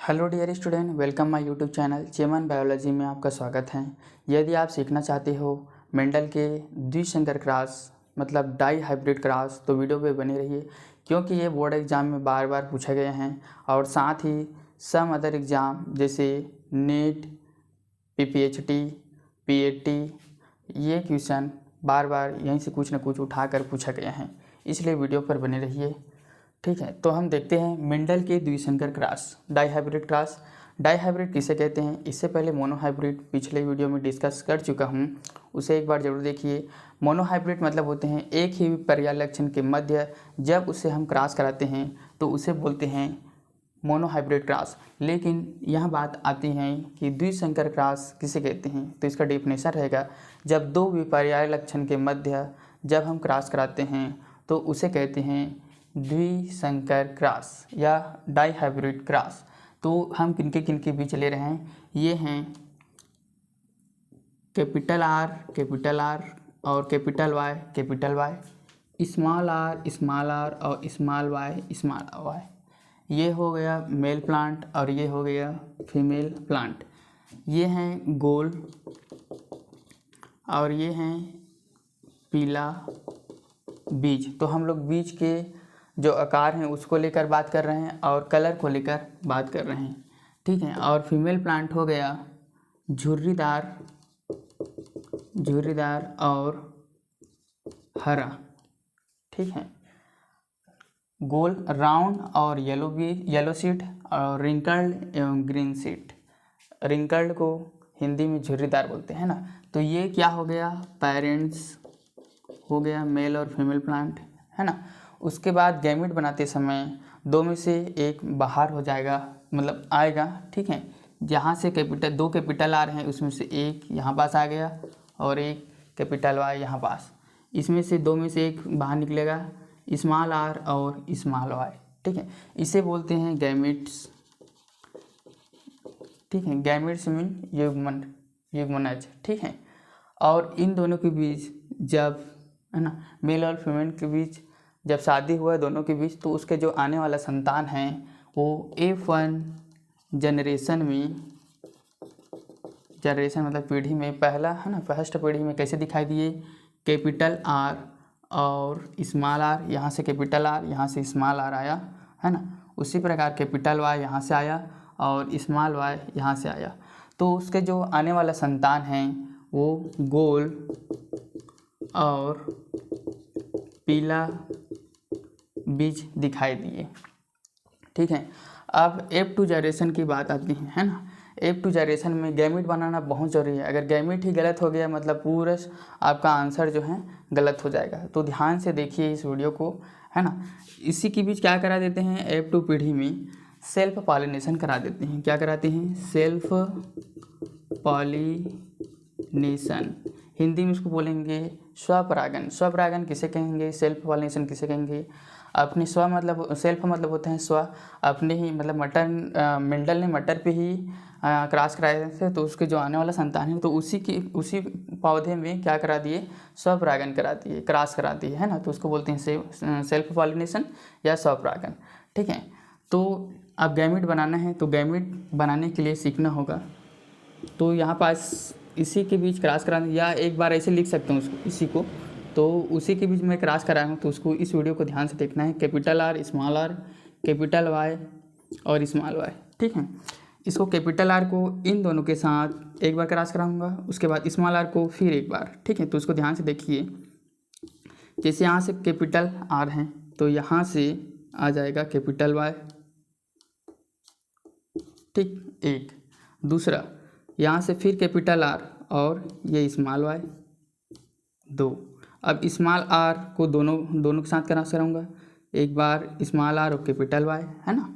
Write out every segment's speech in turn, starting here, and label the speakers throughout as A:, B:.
A: Hello dear student, welcome my YouTube channel Chaman biology में आपका स्वागत है। यदि आप सीखना चाहते हो मेंडल के द्विसंकर क्रॉस मतलब डाई हाइब्रिड क्रॉस तो वीडियो पे बने रहिए, क्योंकि ये बोर्ड एग्ज़ाम में बार बार पूछे गए हैं और साथ ही सम अदर एग्ज़ाम जैसे नीट, पीपीएचटी, पीएटी ये क्वेश्चन बार बार यहीं से कुछ न कुछ उठा कर पूछा गया है, इसलिए वीडियो पर बने रहिए। ठीक है, तो हम देखते हैं मेंडल के द्विसंकर क्रॉस डाईहाइब्रिड क्रॉस। डाईहाइब्रिड किसे कहते हैं? इससे पहले मोनोहाइब्रिड पिछले वीडियो में डिस्कस कर चुका हूँ, उसे एक बार ज़रूर देखिए। मोनोहाइब्रिड मतलब होते हैं एक ही पर्याय लक्षण के मध्य जब उसे हम क्रॉस कराते हैं तो उसे बोलते हैं मोनोहाइब्रिड क्रॉस। लेकिन यह बात आती है कि द्विसंकर क्रॉस किसे कहते हैं, तो इसका डेफिनेशन रहेगा जब दो विपर्याय लक्षण के मध्य जब हम क्रॉस कराते हैं तो उसे कहते हैं द्विसंकर क्रॉस या डाईहाइब्रिड क्रॉस। तो हम किनके बीच ले रहे हैं, ये हैं कैपिटल आर और कैपिटल वाई, स्मॉल आर और स्मॉल वाई। ये हो गया मेल प्लांट और ये हो गया फीमेल प्लांट। ये हैं गोल और ये हैं पीला बीज। तो हम लोग बीज के जो आकार हैं उसको लेकर बात कर रहे हैं और कलर को लेकर बात कर रहे हैं। ठीक है, और फीमेल प्लांट हो गया झुर्रीदार और हरा। ठीक है, गोल राउंड और येलो सीड और रिंकल्ड एवं ग्रीन सीड। रिंकल्ड को हिंदी में झुर्रीदार बोलते हैं ना। तो ये क्या हो गया, पेरेंट्स हो गया मेल और फीमेल प्लांट, है ना। उसके बाद गैमेट बनाते समय दो में से एक बाहर हो जाएगा, मतलब आएगा। ठीक है, जहाँ से दो कैपिटल आर हैं उसमें से एक यहाँ पास आ गया और एक कैपिटल वाई यहाँ पास। इसमें से दो में से एक बाहर निकलेगा, स्मॉल आर और स्मॉल वाई। ठीक है, इसे बोलते हैं गैमेट्स। ठीक है, गैमेट्स मीन युग्मनज। ठीक है, और इन दोनों के बीच जब, है ना, मेल और फीमेल के बीच जब शादी हुआ है दोनों के बीच, तो उसके जो आने वाला संतान है वो F1 जनरेशन मतलब पीढ़ी में पहला, है ना, फर्स्ट पीढ़ी में कैसे दिखाई दिए, कैपिटल आर और स्मॉल आर, यहाँ से कैपिटल आर यहाँ से स्मॉल आर आया, है ना। उसी प्रकार कैपिटल वाई यहाँ से आया और स्मॉल वाई यहाँ से आया। तो उसके जो आने वाला संतान हैं वो गोल और पीला बीज दिखाई दिए। ठीक है, अब F2 जनरेशन की बात आती है ना। F2 जनरेशन में गैमेट बनाना बहुत ज़रूरी है। अगर गैमेट ही गलत हो गया मतलब पूरा आपका आंसर जो है गलत हो जाएगा। तो ध्यान से देखिए इस वीडियो को, है ना। इसी के बीच क्या करा देते हैं, F2 पीढ़ी में सेल्फ पॉलिनेशन करा देते हैं। क्या कराते हैं, सेल्फ पॉलिनेशन। हिंदी में उसको बोलेंगे स्वपरागन। स्वपरागन किसे कहेंगे, सेल्फ पॉलिनेशन किसे कहेंगे। अपने स्व मतलब सेल्फ मतलब होते हैं स्व, अपने ही मतलब मटर मेंडल ने मटर पे ही क्रॉस कराए थे, तो उसके जो आने वाला संतान है तो उसी पौधे में क्या करा दिए, स्वपरागन करा दिए, क्रॉस करा दिए, है ना। तो उसको बोलते हैं सेल्फ पॉलिनेशन या स्वपरागन। ठीक है, तो अब गैमेट बनाना है तो गैमेट बनाने के लिए सीखना होगा। तो यहाँ पास इसी के बीच क्रॉस कराना, या एक बार ऐसे लिख सकते हैं उसको, इसी को, तो उसी के बीच में क्रॉस कराया हूँ। तो उसको इस वीडियो को ध्यान से देखना है, कैपिटल आर, कैपिटल वाई और स्मॉल वाई। ठीक है, इसको कैपिटल आर को इन दोनों के साथ एक बार क्रॉस कराऊंगा, उसके बाद स्मॉल आर को फिर एक बार। ठीक है, तो उसको ध्यान से देखिए। जैसे यहाँ से कैपिटल आर हैं तो यहाँ से आ जाएगा कैपिटल वाई। ठीक, एक दूसरा यहाँ से फिर कैपिटल आर और ये स्मॉल वाई, दो। अब स्मॉल आर को दोनों के साथ क्रॉस कराऊंगा, एक बार स्मॉल आर और कैपिटल वाई, है ना,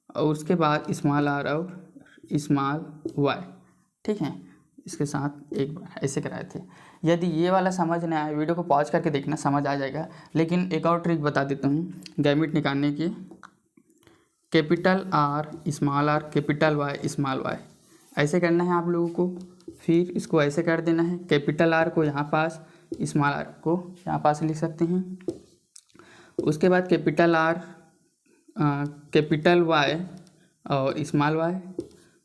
A: और उसके बाद स्मॉल आर और स्मॉल वाई। ठीक है, इसके साथ एक बार ऐसे कराए थे। यदि ये वाला समझ नहीं आया वीडियो को पॉज करके देखना, समझ आ जाएगा। लेकिन एक और ट्रिक बता देता हूँ गैमेट निकालने की। Capital R, capital Y, small Y, ऐसे करना है आप लोगों को। फिर इसको ऐसे कर देना है, कैपिटल आर को यहाँ पास, स्मॉल आर को यहाँ पास लिख सकते हैं। उसके बाद कैपिटल आर, कैपिटल वाई और स्मॉल वाई,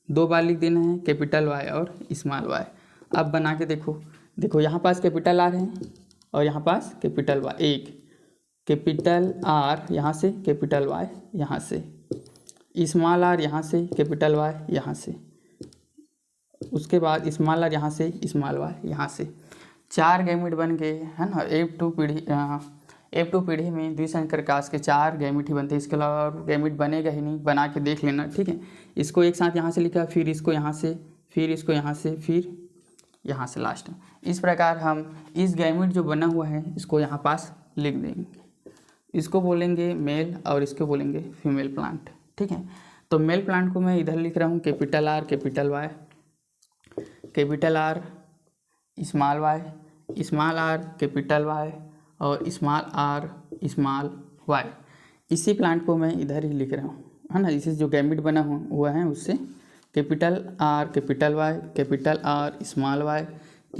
A: 2 बार लिख देना है कैपिटल वाई और स्मॉल वाई। अब बना के देखो, देखो यहाँ पास कैपिटल आर है और यहाँ पास कैपिटल वाई, एक कैपिटल आर यहाँ से, कैपिटल वाई यहाँ से, स्मॉल आर यहाँ से, कैपिटल वाई यहाँ से, उसके बाद स्मॉल आर यहाँ से, स्मॉल वाई यहाँ से। 4 गैमेट बन गए है ना। F2 पीढ़ी में द्विसंकर काश के 4 गैमेट ही बनते हैं, इसके अलावा और गैमेट बनेगा ही नहीं, बना के देख लेना, ठीक है। इसको एक साथ यहाँ से लिखा, फिर इसको यहाँ से, फिर इसको यहाँ से, फिर यहाँ से लास्ट में। इस प्रकार हम इस गैमेट जो बना हुआ है इसको यहाँ पास लिख देंगे। इसको बोलेंगे मेल और इसको बोलेंगे फीमेल प्लांट, ठीक है। तो मेल प्लांट को मैं इधर लिख रहा हूँ capital R, capital Y, capital R, small Y, small R, capital Y और स्मॉल आर, स्मॉल वाई। इसी प्लांट को मैं इधर ही लिख रहा हूँ, है ना। इसी जो गैमेट बना हुआ है उससे capital R, capital Y, capital R, small Y,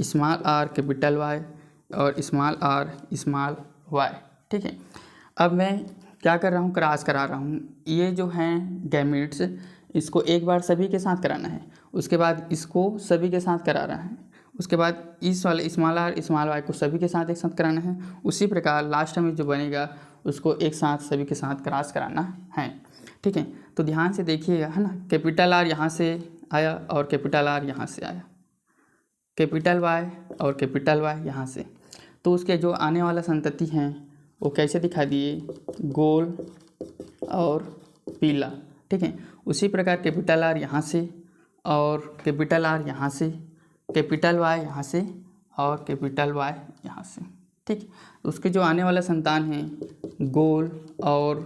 A: small R, capital Y और स्मॉल आर, स्मॉल वाई, ठीक है। अब मैं क्या कर रहा हूँ, क्रॉस करा रहा हूँ। ये जो हैं गैमेट्स, इसको एक बार सभी के साथ कराना है, उसके बाद इसको सभी के साथ करा रहा है, उसके बाद इस वाले स्मॉल आर, स्मॉल वाई को सभी के साथ एक साथ कराना है। उसी प्रकार लास्ट में जो बनेगा उसको एक साथ सभी के साथ क्रॉस कराना है, ठीक है। तो ध्यान से देखिएगा, है ना। कैपिटल आर यहाँ से आया और कैपिटल आर यहाँ से आया, कैपिटल वाई और कैपिटल वाई यहाँ से। तो उसके जो आने वाला संतति हैं वो कैसे दिखा दिए, गोल और पीला, ठीक है। उसी प्रकार कैपिटल आर यहाँ से और कैपिटल आर यहाँ से, कैपिटल वाई यहाँ से और कैपिटल वाई यहाँ से, ठीक। उसके जो आने वाला संतान है गोल और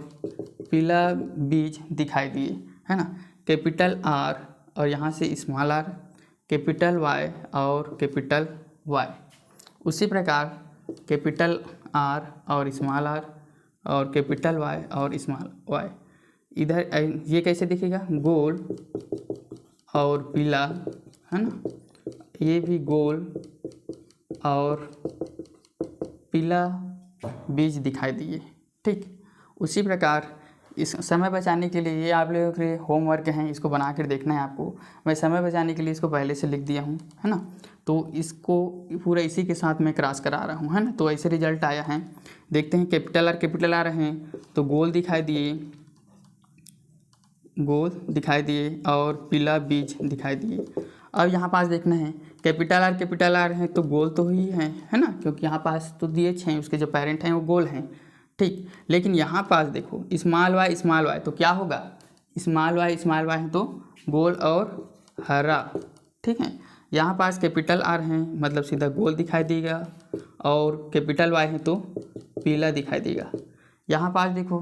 A: पीला बीज दिखाई दिए, है ना। कैपिटल आर और यहाँ से स्मॉल आर, कैपिटल वाई और कैपिटल वाई। उसी प्रकार कैपिटल आर और स्मॉल आर और कैपिटल वाई और स्मॉल वाई। इधर ये कैसे दिखेगा, गोल और पीला, है ना। ये भी गोल और पीला बीज दिखाई दिए, ठीक। उसी प्रकार इस समय बचाने के लिए, ये आप लोगों के होमवर्क हैं, इसको बना कर देखना है आपको। मैं समय बचाने के लिए इसको पहले से लिख दिया हूँ, है ना। तो इसको पूरा इसी के साथ मैं क्रॉस करा रहा हूँ, है ना। तो ऐसे रिजल्ट आया है, देखते हैं। कैपिटल आर हैं तो गोल दिखाई दिए, गोल दिखाई दिए और पीला बीज दिखाई दिए। अब यहाँ पास देखना है, कैपिटल आर हैं तो गोल तो ही हैं, है ना, क्योंकि यहाँ पास तो दिए हैं, उसके जो पेरेंट हैं वो गोल हैं, ठीक। लेकिन यहाँ पास देखो स्मॉल वाई, तो क्या होगा, स्मॉल वाई है तो गोल और हरा, ठीक है। यहाँ पास कैपिटल आर हैं मतलब सीधा गोल दिखाई देगा और कैपिटल वाई है तो पीला दिखाई देगा। यहाँ पास देखो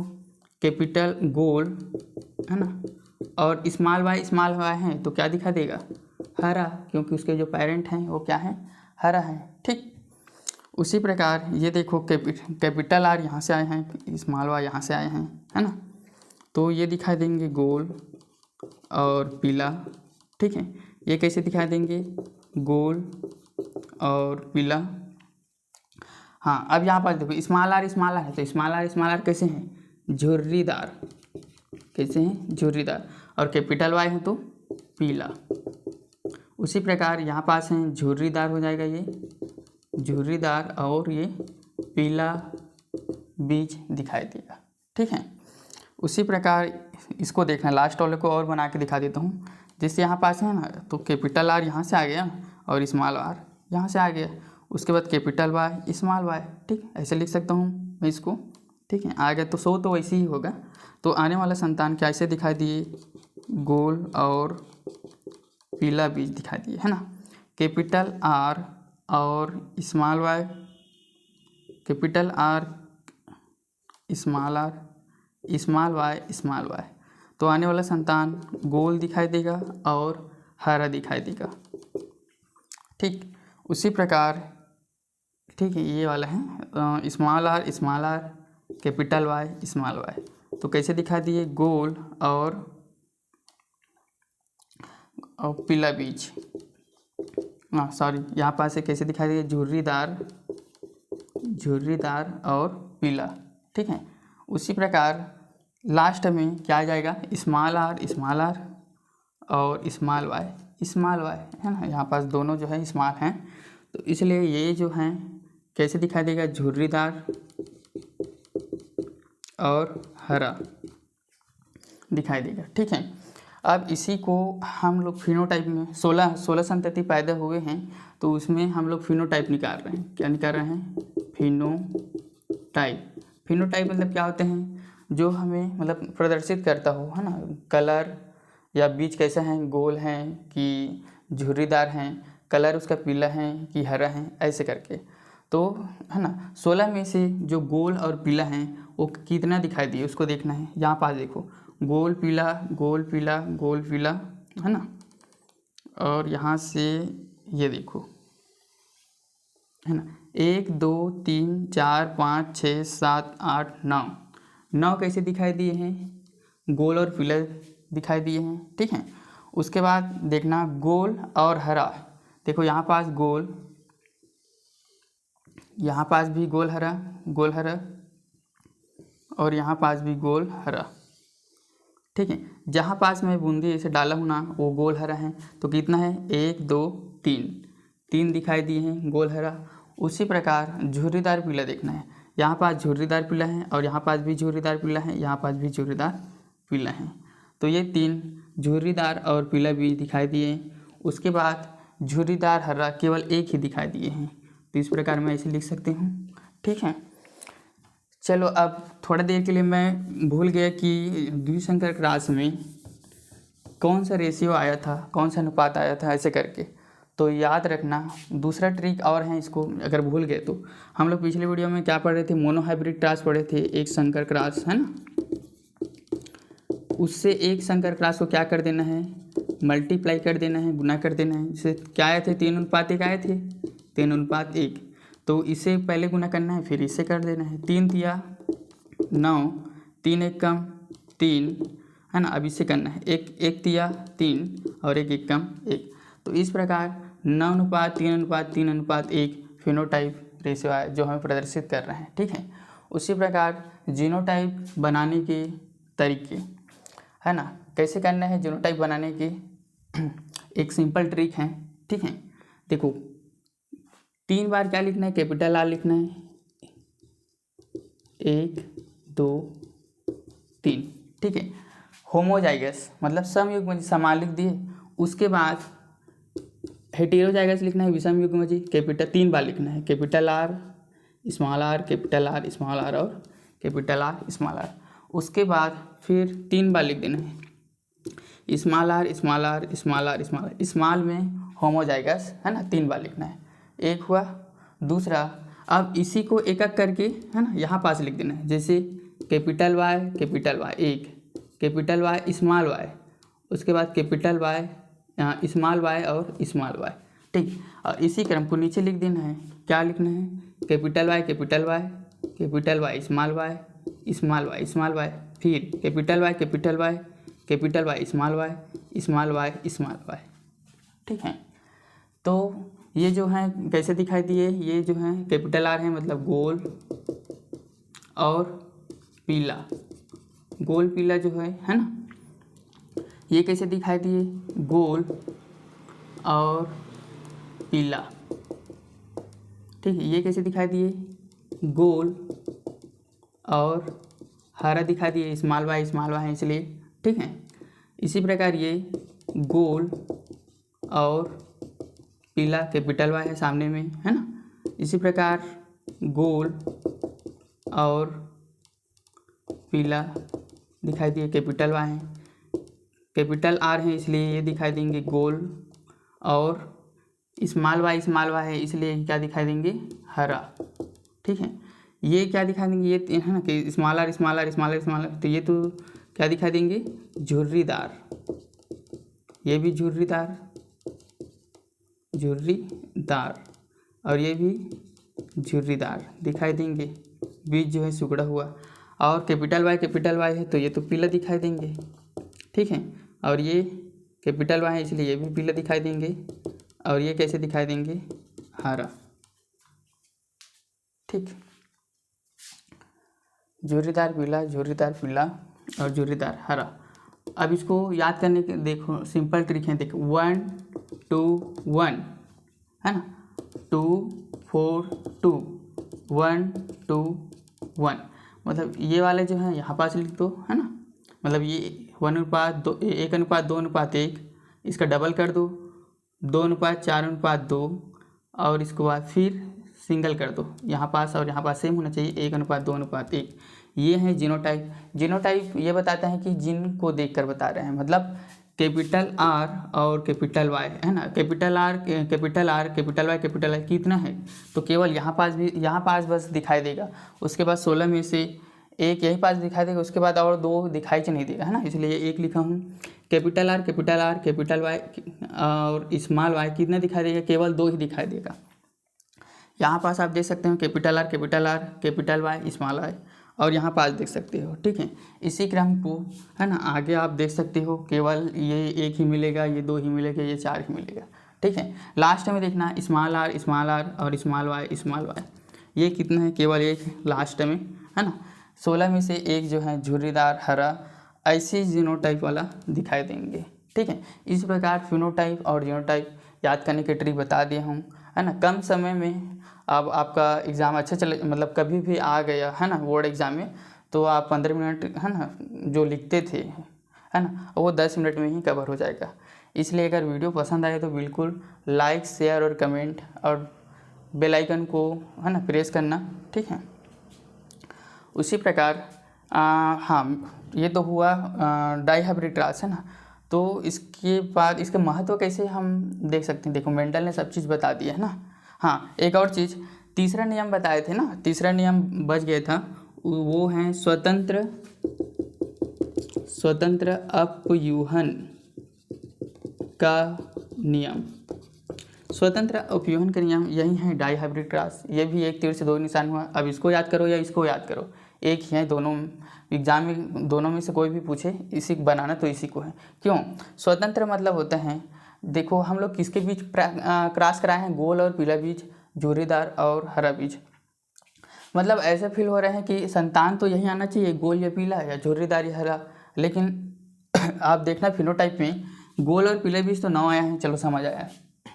A: कैपिटल गोल, है ना, और स्मॉल वाई है तो क्या दिखा देगा, हरा, क्योंकि उसके जो पेरेंट हैं वो क्या है, हरा है, ठीक। उसी प्रकार ये देखो कैपिटल आर यहाँ से आए हैं, स्मॉल वाई यहाँ से आए हैं, है ना। तो ये दिखाई देंगे गोल और पीला, ठीक है। ये कैसे दिखाई देंगे, गोल और पीला। हाँ, अब यहाँ पर देखो स्मॉल आर है तो स्मॉल आर कैसे हैं, झुर्रीदार, कैसे हैं, झुर्रीदार। और कैपिटल वाई है तो पीला। उसी प्रकार यहाँ पास हैं झुर्रीदार हो जाएगा, ये झुर्रीदार और ये पीला बीज दिखाई देगा, ठीक है। उसी प्रकार इसको देखना, लास्ट वाले को और बना के दिखा देता हूँ। जैसे यहाँ पास है ना, तो कैपिटल आर यहाँ से आ गया और स्मॉल आर यहाँ से आ गया, उसके बाद कैपिटल वाई स्मॉल वाई, ठीक। ऐसे लिख सकता हूँ मैं इसको, ठीक है। आ गया तो सो तो वैसे ही होगा। तो आने वाला संतान कैसे दिखाई दिए, गोल और पीला बीज दिखाई दिए, है ना। कैपिटल आर और small Y, capital R small Y. तो आने वाला संतान गोल दिखाई देगा और हरा दिखाई देगा, ठीक। उसी प्रकार, ठीक है, ये वाला है small R capital Y small Y. तो कैसे दिखाई दिए, गोल और पीला बीज, यहाँ पास से कैसे दिखाई दिए, झुर्रीदार और पीला, ठीक है। उसी प्रकार लास्ट में क्या आ जाएगा, स्मॉल आर और स्मॉल वाई है ना। यहाँ पास दोनों जो है स्मॉल हैं, तो इसलिए ये जो हैं कैसे दिखाई देगा, झुर्रीदार और हरा दिखाई देगा। ठीक है, अब इसी को हम लोग फिनोटाइप में 16 संतति पैदा हुए हैं, तो उसमें हम लोग फिनोटाइप निकाल रहे हैं। क्या निकाल रहे हैं, फिनोटाइप मतलब क्या होते हैं, जो हमें मतलब प्रदर्शित करता हो, है ना, कलर या बीज कैसा है, गोल हैं कि झुर्रीदार हैं, कलर उसका पीला है कि हरा है, ऐसे करके। तो है ना, 16 में से जो गोल और पीला हैं वो कितना दिखाई दिए उसको देखना है। यहाँ पास देखो, गोल पीला गोल पीला गोल पीला, है ना, और यहाँ से ये देखो, है ना, 1 2 3 4 5 6 7 8 9 कैसे दिखाई दिए हैं, गोल और पीला दिखाई दिए हैं। ठीक है, उसके बाद देखना गोल और हरा, देखो यहाँ पास गोल, यहाँ पास भी गोल हरा और यहाँ पास भी गोल हरा। ठीक है, जहाँ पास मैं बूंदी ऐसे डाला हूँ ना वो गोल हरा है, तो कितना है, 1 2 3 दिखाई दिए हैं गोल हरा। उसी प्रकार झुर्रीदार पीला देखना है, यहाँ पास झुर्रीदार पीला है और यहाँ पास भी झुर्रीदार पीला है, यहाँ पास भी झुर्रीदार पीला है, तो ये 3 झुर्रीदार और पीला भी दिखाई दिए। उसके बाद झुर्रीदार हरा केवल एक ही दिखाई दिए हैं, तो इस प्रकार मैं ऐसे लिख सकती हूँ। ठीक है, चलो अब थोड़ा देर के लिए मैं भूल गया कि द्विसंकर क्रॉस में कौन सा रेशियो आया था, कौन सा अनुपात आया था, ऐसे करके, तो याद रखना। दूसरा ट्रिक और है, इसको अगर भूल गए तो हम लोग पिछले वीडियो में क्या पढ़ रहे थे, मोनोहाइब्रिड क्रॉस पढ़े थे, एक संकर क्रॉस, है ना, उससे एक संकर क्रॉस को क्या कर देना है, मल्टीप्लाई कर देना है, गुना कर देना है। जैसे क्या आए थे, 3:1 आए थे, 3:1, तो इसे पहले गुना करना है फिर इसे कर देना है। 3 तिया 9, 3 1 कम 3, है ना, अब इसे करना है 1 तिया 3 और 1 1 कम 1, तो इस प्रकार 9:3:3:1 फिनोटाइप रेशियो है जो हमें प्रदर्शित कर रहे हैं। ठीक है, उसी प्रकार जीनोटाइप बनाने के तरीके, है ना, कैसे करना है जीनोटाइप बनाने की एक सिंपल ट्रिक है। ठीक है, देखो 3 बार क्या लिखना है, कैपिटल आर लिखना है, 1 2 3। ठीक है, होमोजाइगस मतलब समयुग्मजी, समान लिख दिए। उसके बाद हेटेरोजाइगस लिखना है, विषम युग्मजी, कैपिटल 3 बार लिखना है, capital R small R capital R small R और कैपिटल आर स्मॉल आर। उसके बाद फिर 3 बार लिख देना है, small R small R small R small R, small में होमोजाइगस, है ना, 3 बार लिखना है, एक हुआ। दूसरा, अब इसी को एक एक करके, है ना, यहाँ पास लिख देना है, जैसे capital Y 1, capital Y small Y, उसके बाद कैपिटल वाई यहाँ स्मॉल वाई और स्मॉल वाई। ठीक, और इसी क्रम को नीचे लिख देना है, क्या लिखना है, capital Y small Y small Y small Y, फिर capital Y small Y small Y. ठीक है, तो ये जो है कैसे दिखाई दिए, ये जो है कैपिटल आर है मतलब गोल और पीला, गोल पीला जो है ना, ये कैसे दिखाई दिए, गोल और पीला। ठीक है, ये कैसे दिखाई दिए, गोल और हरा दिखाई दिए, स्मॉल वाई है इसलिए। ठीक है, इसी प्रकार ये गोल और पीला, कैपिटल वाई है सामने में, है ना। इसी प्रकार गोल और पीला दिखाई दिए, कैपिटल वाई है, कैपिटल आर है इसलिए ये दिखाई देंगे गोल, और स्मॉल वाई है इसलिए क्या दिखाई देंगे, हरा। ठीक है, ये क्या दिखा देंगे, ये है ना कि स्मॉल आर, तो ये तो क्या दिखाई देंगे, झुर्रीदार, ये भी झुर्रीदार और ये भी झुर्रीदार दिखाई देंगे, बीच जो है सुगड़ा हुआ। और कैपिटल वाई है तो ये तो पीला दिखाई देंगे। ठीक है, और ये कैपिटल वाई है इसलिए ये भी पीला दिखाई देंगे, और ये कैसे दिखाई देंगे, हरा। ठीक, झुर्रीदार पीला और झुर्रीदार हरा। अब इसको याद करने के देखो सिंपल तरीके हैं, देखो 1 2 1 है ना, 2 4 2 1 2 1, मतलब ये वाले जो हैं यहाँ पास लिख दो है ना, मतलब ये 1:2 1:2:1, इसका डबल कर दो 2:4:2, और इसके बाद फिर सिंगल कर दो यहाँ पास, और यहाँ पास सेम होना चाहिए 1:2:1। ये है जीनोटाइप। जीनोटाइप ये बताता है कि जीन को देखकर बता रहे हैं, मतलब कैपिटल आर और कैपिटल वाई है ना, कैपिटल आर कैपिटल वाई कितना है, तो केवल यहाँ पास बस दिखाई देगा, उसके बाद 16 में से एक यही पास दिखाई देगा, उसके बाद और 2 दिखाई नहीं देगा है ना, इसलिए एक लिखा हूँ। कैपिटल आर कैपिटल वाई और स्मॉल वाई कितना दिखाई देगा, केवल 2 ही दिखाई देगा। यहाँ पास आप देख सकते हो capital R capital Y small Y, और यहाँ पास देख सकते हो, ठीक है। इसी क्रम को है ना आगे आप देख सकते हो, केवल ये 1 ही मिलेगा, ये 2 ही मिलेगा, ये 4 ही मिलेगा, ठीक है। लास्ट में देखना स्मॉल आर और स्मॉल वाई, ये कितना है, केवल 1 लास्ट में है ना। 16 में से एक जो है झुर्रीदार हरा, ऐसे जीनोटाइप वाला दिखाई देंगे, ठीक है। इस प्रकार फिनोटाइप और जीनोटाइप याद करने के ट्रिक बता दिया हूँ है ना। कम समय में अब आपका एग्ज़ाम अच्छा चले, मतलब कभी भी आ गया है ना बोर्ड एग्ज़ाम में, तो आप 15 मिनट है ना जो लिखते थे है ना, वो 10 मिनट में ही कवर हो जाएगा। इसलिए अगर वीडियो पसंद आए तो बिल्कुल लाइक शेयर और कमेंट और बेल आइकन को है ना प्रेस करना, ठीक है। उसी प्रकार हाँ, ये तो हुआ डाई हाइब्रिड क्रॉस है ना। तो इसके बाद इसके महत्व कैसे हम देख सकते हैं, देखो मेंडल ने सब चीज़ बता दिया है ना। हाँ, एक और चीज़, तीसरा नियम बताए थे ना, तीसरा नियम बच गया था, वो है स्वतंत्र अपयूहन का नियम। स्वतंत्र अपयूहन का नियम यही है डाई हाइब्रिड क्रॉस। ये भी एक तीर से 2 निशान हुआ। अब इसको याद करो या इसको याद करो, एक ही है दोनों, एग्जाम में दोनों में से कोई भी पूछे इसी बनाना तो इसी को है। क्यों? स्वतंत्र मतलब होता है, देखो हम लोग किसके बीच क्रॉस कराए हैं, गोल और पीला बीज, झुर्रीदार और हरा बीज। मतलब ऐसे फील हो रहे हैं कि संतान तो यही आना चाहिए, गोल या पीला या झुर्रीदार या हरा, लेकिन आप देखना फिनोटाइप में गोल और पीले बीज तो 9 आया है, चलो समझ आया,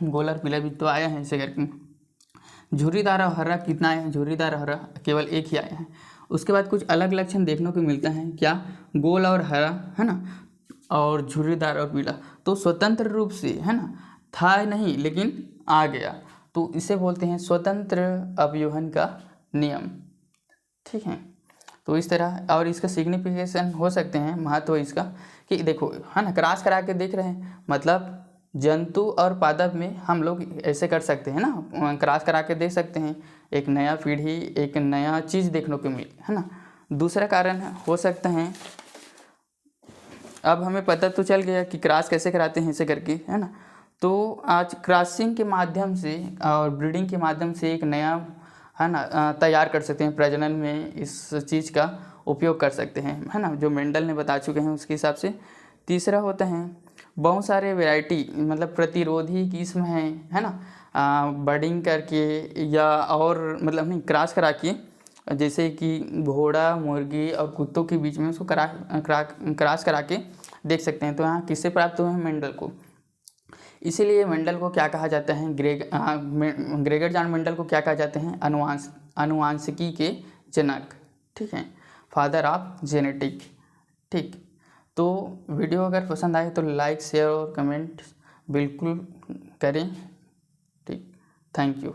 A: गोल और पीला बीज तो आया है ऐसे करके। झुर्रीदार और हरा कितना आया है, झुर्रीदार और हरा केवल 1 ही आया है। उसके बाद कुछ अलग लक्षण देखने को मिलता है, क्या, गोल और हरा है ना, और झुर्रीदार और पीला, तो स्वतंत्र रूप से है ना, था नहीं लेकिन आ गया, तो इसे बोलते हैं स्वतंत्र अपयूहन का नियम, ठीक है। तो इस तरह, और इसका सिग्निफिकेशन हो सकते हैं, महत्व इसका कि देखो है ना क्रॉस करा के देख रहे हैं, मतलब जंतु और पादप में हम लोग ऐसे कर सकते हैं ना, क्रॉस करा के देख सकते हैं, एक नया पीढ़ी, एक नया चीज़ देखने को मिले है ना। दूसरा कारण हो सकता है, अब हमें पता तो चल गया कि क्रॉस कैसे कराते हैं ऐसे करके है ना। तो आज क्रॉसिंग के माध्यम से और ब्रीडिंग के माध्यम से एक नया है ना तैयार कर सकते हैं, प्रजनन में इस चीज़ का उपयोग कर सकते हैं है ना, जो मेंडल ने बता चुके हैं उसके हिसाब से। तीसरा होता है बहुत सारे वैरायटी, मतलब प्रतिरोधी किस्म है ना, बर्डिंग करके या और मतलब नहीं क्रॉस करा के, जैसे कि घोड़ा, मुर्गी और कुत्तों के बीच में उसको क्रॉस करा के देख सकते हैं। तो यहाँ किससे प्राप्त हुए हैं, मेंडल को। इसीलिए मेंडल को क्या कहा जाता है, ग्रेगर जॉन मेंडल को क्या कहा जाते हैं, अनुवांशिकी के जनक, ठीक है, फादर ऑफ जेनेटिक, ठीक। तो वीडियो अगर पसंद आए तो लाइक शेयर और कमेंट बिल्कुल करें, ठीक। Thank you.